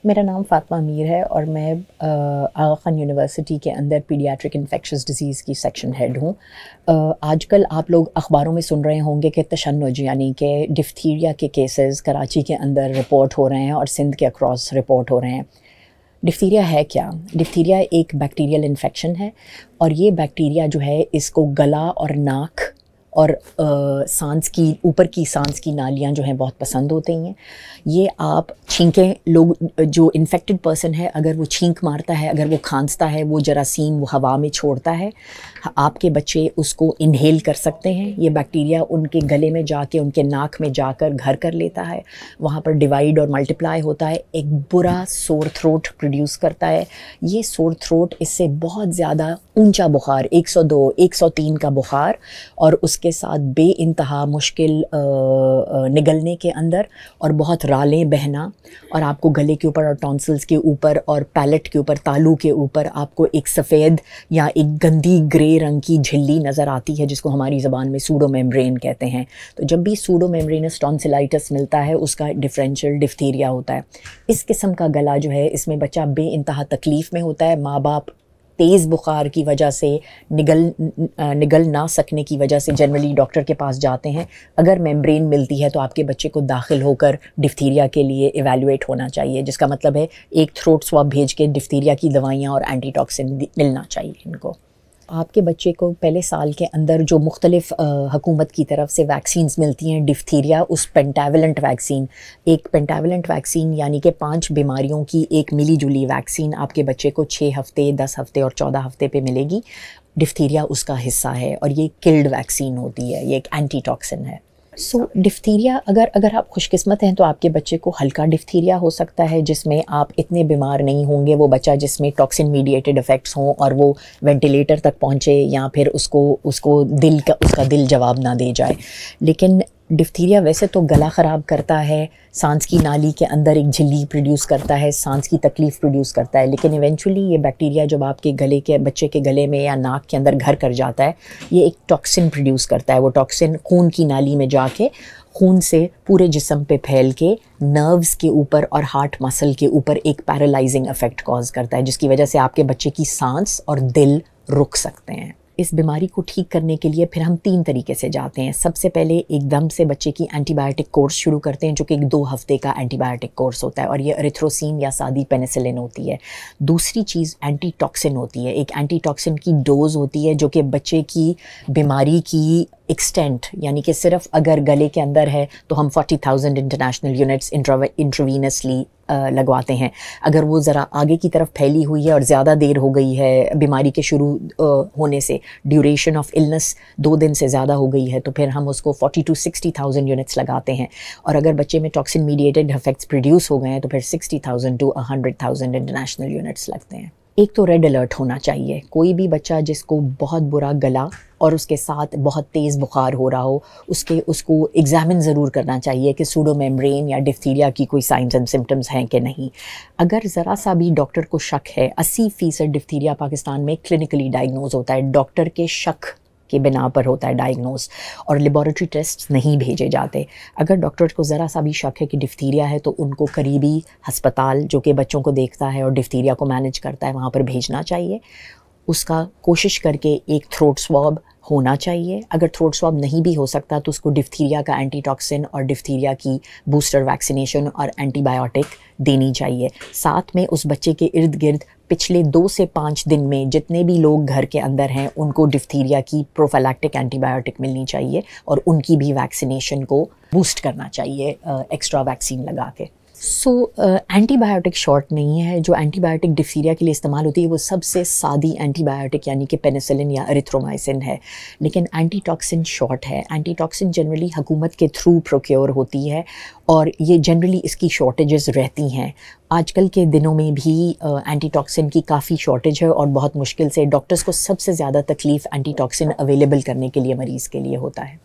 मेरा नाम फ़ातिमा मीर है और मैं आगा खान यूनिवर्सिटी के अंदर पीडियाट्रिक इन्फेक्शस डिज़ीज़ की सेक्शन हेड हूँ। आजकल आप लोग अखबारों में सुन रहे होंगे कि तशन्नुज यानी कि डिफ्थीरिया के केसेस कराची के अंदर रिपोर्ट हो रहे हैं और सिंध के अक्रॉस रिपोर्ट हो रहे हैं। डिफ्थीरिया है क्या? डिफ्थीरिया एक बैक्टीरियल इन्फेक्शन है और ये बैक्टीरिया जो है इसको गला और नाक और सांस की ऊपर की सांस की नालियाँ जो हैं बहुत पसंद होती हैं। ये आप छींकें, लोग जो इन्फेक्टेड पर्सन है अगर वो छींक मारता है, अगर वो खांसता है, वो जरासीम वो हवा में छोड़ता है, आपके बच्चे उसको इनहेल कर सकते हैं। ये बैक्टीरिया उनके गले में जाके उनके नाक में जाकर घर कर लेता है, वहाँ पर डिवाइड और मल्टीप्लाई होता है, एक बुरा सोर थ्रोट प्रोड्यूस करता है। ये सोर थ्रोट इससे बहुत ज़्यादा ऊंचा बुखार 102, 103 का बुखार और उसके साथ बेइंतहा मुश्किल निगलने के अंदर और बहुत रालें बहना और आपको गले के ऊपर और टॉन्सिल्स के ऊपर और पैलेट के ऊपर, तालू के ऊपर आपको एक सफ़ेद या एक गंदी ग्रे रंग की झिल्ली नज़र आती है जिसको हमारी ज़बान में सूडो मेम्ब्रेन कहते हैं। तो जब भी सूडो मेम्ब्रेनस टॉन्सिलाइटिस मिलता है उसका डिफरेंशियल डिफ्थीरिया होता है। इस किस्म का गला जो है इसमें बच्चा बेइंतहा तकलीफ़ में होता है। माँ बाप तेज़ बुखार की वजह से निगल ना सकने की वजह से जनरली डॉक्टर के पास जाते हैं। अगर मेम्ब्रेन मिलती है तो आपके बच्चे को दाखिल होकर डिफ्थीरिया के लिए इवैल्यूएट होना चाहिए, जिसका मतलब है एक थ्रोट स्वाब भेज के डिफ्थीरिया की दवाइयाँ और एंटीटॉक्सिन मिलना चाहिए इनको। आपके बच्चे को पहले साल के अंदर जो मुख्तलिफ़ हुकूमत की तरफ से वैक्सीन्स मिलती हैं डिफ्थीरिया, उस पेंटावलेंट वैक्सीन, एक पेंटावलेंट वैक्सीन यानी कि 5 बीमारियों की एक मिली जुली वैक्सीन आपके बच्चे को 6 हफ़्ते, 10 हफ़्ते और 14 हफ़्ते पे मिलेगी। डिफ्थीरिया उसका हिस्सा है और ये किल्ड वैक्सीन होती है, ये एक एंटीटॉक्सिन है। डिफ्थीरिया अगर आप खुशकिस्मत हैं तो आपके बच्चे को हल्का डिफ्थीरिया हो सकता है जिसमें आप इतने बीमार नहीं होंगे। वो बच्चा जिसमें टॉक्सिन मीडिएटेड इफ़ेक्ट्स हों और वो वेंटिलेटर तक पहुँचे या फिर उसको उसका दिल जवाब ना दे जाए। लेकिन डिफ्थीरिया वैसे तो गला ख़राब करता है, सांस की नाली के अंदर एक झिल्ली प्रोड्यूस करता है, सांस की तकलीफ़ प्रोड्यूस करता है, लेकिन इवेंचुअली ये बैक्टीरिया जब आपके बच्चे के गले में या नाक के अंदर घर कर जाता है, ये एक टॉक्सिन प्रोड्यूस करता है। वो टॉक्सिन खून की नाली में जाके खून से पूरे जिस्म पे फैल के नर्व्स के ऊपर और हार्ट मसल के ऊपर एक पैरालाइजिंग इफ़ेक्ट कॉज करता है, जिसकी वजह से आपके बच्चे की सांस और दिल रुक सकते हैं। इस बीमारी को ठीक करने के लिए फिर हम 3 तरीके से जाते हैं। सबसे पहले एकदम से बच्चे की एंटीबायोटिक कोर्स शुरू करते हैं जो कि एक 2 हफ़्ते का एंटीबायोटिक कोर्स होता है और ये एरिथ्रोसिन या सादी पेनिसिलिन होती है। दूसरी चीज़ एंटीटॉक्सिन होती है। एक एंटीटॉक्सिन की डोज़ होती है जो कि बच्चे की बीमारी की एक्सटेंट यानी कि सिर्फ अगर गले के अंदर है तो हम 40,000 इंटरनेशनल यूनिट्स इंट्रावीनसली लगवाते हैं। अगर वो ज़रा आगे की तरफ फैली हुई है और ज़्यादा देर हो गई है बीमारी के शुरू होने से, ड्यूरेशन ऑफ इलनेस 2 दिन से ज़्यादा हो गई है, तो फिर हम उसको 40 to 60,000 यूनिट्स लगाते हैं। और अगर बच्चे में टॉक्सिन मीडिएटेड इफेक्ट्स प्रोड्यूस हो गए हैं तो फिर 60,000 to 100,000 इंटरनेशनल यूनिट्स लगते हैं। एक तो रेड अलर्ट होना चाहिए। कोई भी बच्चा जिसको बहुत बुरा गला और उसके साथ बहुत तेज़ बुखार हो रहा हो उसको एग्ज़ामिन ज़रूर करना चाहिए कि सूडो मेम्ब्रेन या डिफ्थीरिया की कोई साइंस एंड सिम्टम्स हैं कि नहीं। अगर ज़रा सा भी डॉक्टर को शक है, 80% डिफ्थीरिया पाकिस्तान में क्लिनिकली डायग्नोज होता है, डॉक्टर के शक के बिना पर होता है डायग्नोज और लेबॉरेटरी टेस्ट नहीं भेजे जाते। अगर डॉक्टर को ज़रा सा भी शक है कि डिफ्थीरिया है तो उनको करीबी हस्पताल जो कि बच्चों को देखता है और डिफ्थीरिया को मैनेज करता है वहाँ पर भेजना चाहिए। उसका कोशिश करके एक थ्रोट स्वॉब होना चाहिए। अगर थ्रोट स्वॉब नहीं भी हो सकता तो उसको डिफ्थीरिया का एंटीटॉक्सिन और डिफ्थीरिया की बूस्टर वैक्सीनेशन और एंटीबायोटिक देनी चाहिए। साथ में उस बच्चे के इर्द गिर्द पिछले 2 से 5 दिन में जितने भी लोग घर के अंदर हैं उनको डिफ्थीरिया की प्रोफिलैक्टिक एंटीबायोटिक मिलनी चाहिए और उनकी भी वैक्सीनेशन को बूस्ट करना चाहिए एक्स्ट्रा वैक्सीन लगा के। एंटीबायोटिक शॉर्ट नहीं है। जो एंटीबायोटिक डिफ्थीरिया के लिए इस्तेमाल होती है वो सबसे सादी एंटीबायोटिक यानी कि पेनिसिलिन या एरिथ्रोमाइसिन है, लेकिन एंटीटॉक्सिन शॉर्ट है। एंटीटॉक्सिन जनरली हुकूमत के थ्रू प्रोक्योर होती है और ये जनरली इसकी शॉर्टेजेस रहती हैं। आजकल के दिनों में भी एंटीटॉक्सिन की काफ़ी शॉर्टेज है और बहुत मुश्किल से डॉक्टर्स को सबसे ज़्यादा तकलीफ़ एंटीटॉक्सिन अवेलेबल करने के लिए मरीज़ के लिए होता है।